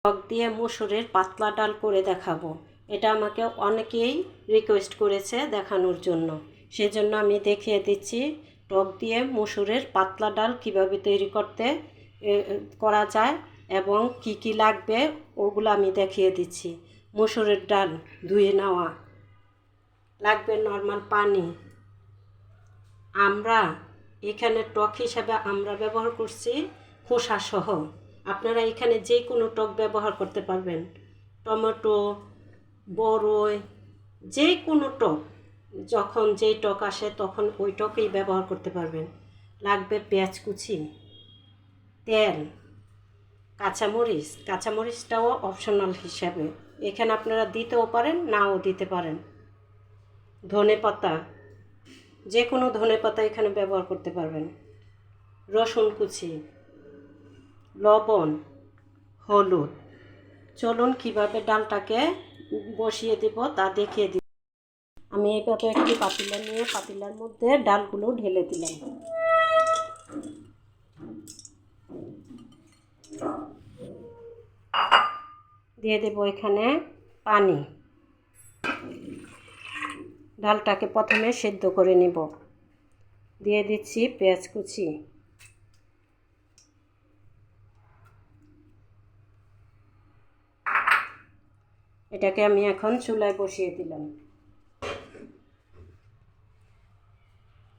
টক দিয়ে মসুরের পাতলা ডাল করে দেখাবো। এটা আমাকে অনেকেই রিকোয়েস্ট করেছে দেখানোর জন্য, সেজন্য আমি দেখিয়ে দিচ্ছি টক দিয়ে মসুরের পাতলা ডাল কিভাবে তৈরি করা যায় এবং কি কি লাগবে ওগুলো আমি দেখিয়ে দিচ্ছি। মসুরের ডাল ধুয়ে নেওয়া লাগবে, নর্মাল পানি। আমরা এখানে টক হিসাবে আমরা ব্যবহার করছি খোসা সহ। আপনারা এখানে যে কোনো টক ব্যবহার করতে পারবেন, টমেটো, বড়ই, যে কোনো টক, যখন যেই টক আসে তখন ওই টকই ব্যবহার করতে পারবেন। লাগবে পেঁয়াজ কুচি, তেল, কাঁচামরিচটাও অপশনাল হিসাবে, এখানে আপনারা দিতেও পারেন নাও দিতে পারেন। ধনেপাতা, যে কোনো ধনেপাতা এখানে ব্যবহার করতে পারবেন। রসুন কুচি, লবণ, হলুদ। চলুন কিভাবে ডালটাকে বসিয়ে দেব তা দেখিয়ে দিই। আমি এইভাবে একটি পাতিলা নিয়ে পাতিলার মধ্যে ডালগুলো ঢেলে দিলাম। দিয়ে দেব এখানে পানি। ডালটাকে প্রথমে সেদ্ধ করে নেব। দিয়ে দিচ্ছি পেঁয়াজ কুচি, এটাকে আমি এখন চুলায় বসিয়ে দিলাম।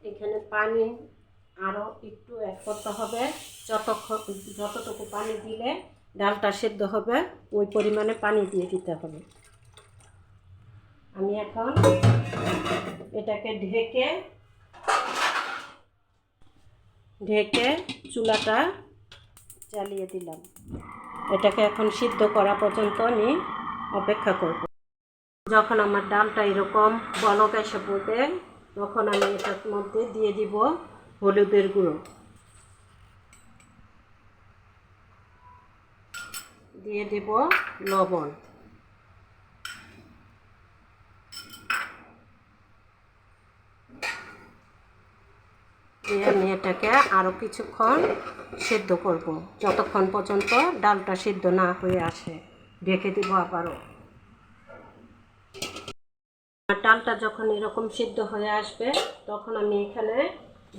এখানে পানি আরও একটু অ্যাড করতে হবে। যতটুকু পানি দিলে ডালটা সেদ্ধ হবে ওই পরিমাণে পানি দিয়ে দিতে হবে। আমি এখন এটাকে ঢেকে চুলাটা জ্বালিয়ে দিলাম। এটাকে এখন সিদ্ধ করা পর্যন্ত আমি অপেক্ষা করব। যখন আমার ডালটা এরকম বলক এসে পড়বে তখন আমি এটার মধ্যে দিয়ে দিব হলুদের গুঁড়ো, দিয়ে দেব লবণ, দিয়ে আমি এটাকে আরও কিছুক্ষণ সেদ্ধ করব, যতক্ষণ পর্যন্ত ডালটা সিদ্ধ না হয়ে আসে। ঢেকে দিব আবারও। ডালটা যখন এরকম সিদ্ধ হয়ে আসবে তখন আমি এখানে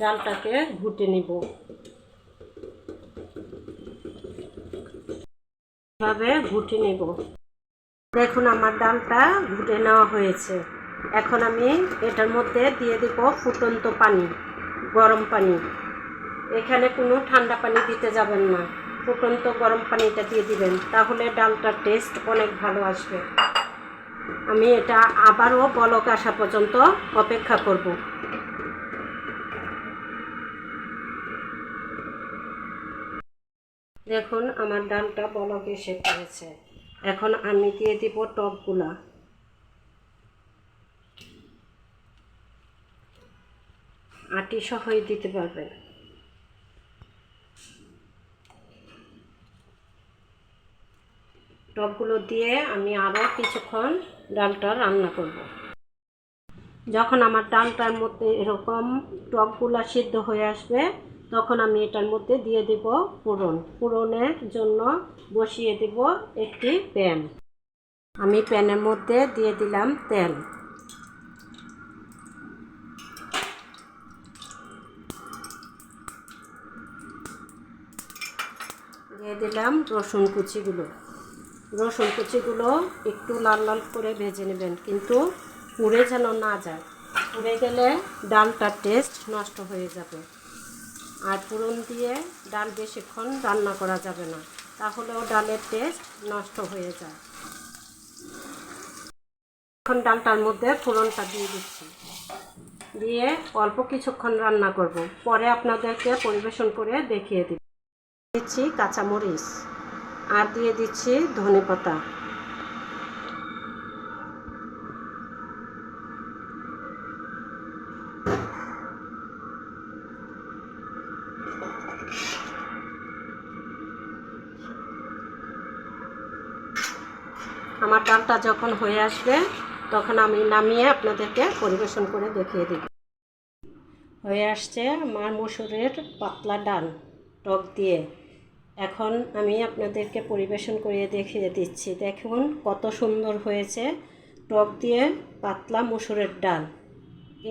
ডালটাকে ঘুটে নিব। এভাবে ঘুটে নেব। দেখুন আমার ডালটা ঘুটে নেওয়া হয়েছে। এখন আমি এটার মধ্যে দিয়ে দেব ফুটন্ত পানি, গরম পানি। এখানে কোনো ঠান্ডা পানি দিতে যাবেন না, ফুটন্ত গরম পানিটা দিয়ে দিবেন, তাহলে ডালটার টেস্ট অনেক ভালো আসবে। আমি এটা আবারও বলক আসা পর্যন্ত অপেক্ষা করব। দেখুন আমার ডালটা বলক এসে পড়েছে। এখন আমি দিয়ে দিব টকগুলা। আটি সহই দিতে পারবেন। টকগুলো দিয়ে আমি আরও কিছুক্ষণ ডালটা রান্না করব। যখন আমার ডালটার মধ্যে এরকম টকগুলা সিদ্ধ হয়ে আসবে তখন আমি এটার মধ্যে দিয়ে দেব ফোড়নের জন্য বসিয়ে দেব একটি প্যান। আমি প্যানের মধ্যে দিয়ে দিলাম তেল, দিয়ে দিলাম রসুন কুচিগুলো একটু লাল লাল করে ভেজে নেবেন, কিন্তু পুড়ে যেন না যায়। পুড়ে গেলে ডালটার টেস্ট নষ্ট হয়ে যাবে। আর ফোড়ন দিয়ে ডাল বেশিক্ষণ রান্না করা যাবে না, তাহলেও ডালের টেস্ট নষ্ট হয়ে যায়। এখন ডালটার মধ্যে ফোড়নটা দিয়ে দিচ্ছি, দিয়ে অল্প কিছুক্ষণ রান্না করব, পরে আপনাদেরকে পরিবেশন করে দেখিয়ে দিচ্ছি কাঁচামরিচ আর দিয়ে দিচ্ছি ধনেপাতা। আমার ডালটা যখন হয়ে আসবে তখন আমি নামিয়ে আপনাদেরকে পরিবেশন করে দেখিয়ে দেব। হয়ে আসছে আমার মসুরের পাতলা ডাল টক দিয়ে। এখন আমি আপনাদেরকে পরিবেশন করিয়ে দেখিয়ে দিচ্ছি। দেখুন কত সুন্দর হয়েছে টক দিয়ে পাতলা মসুরের ডাল।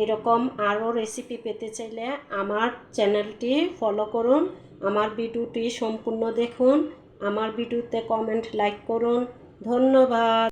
এরকম আরও রেসিপি পেতে চাইলে আমার চ্যানেলটি ফলো করুন, আমার ভিডিওটি সম্পূর্ণ দেখুন, আমার ভিডিওতে কমেন্ট লাইক করুন। ধন্যবাদ।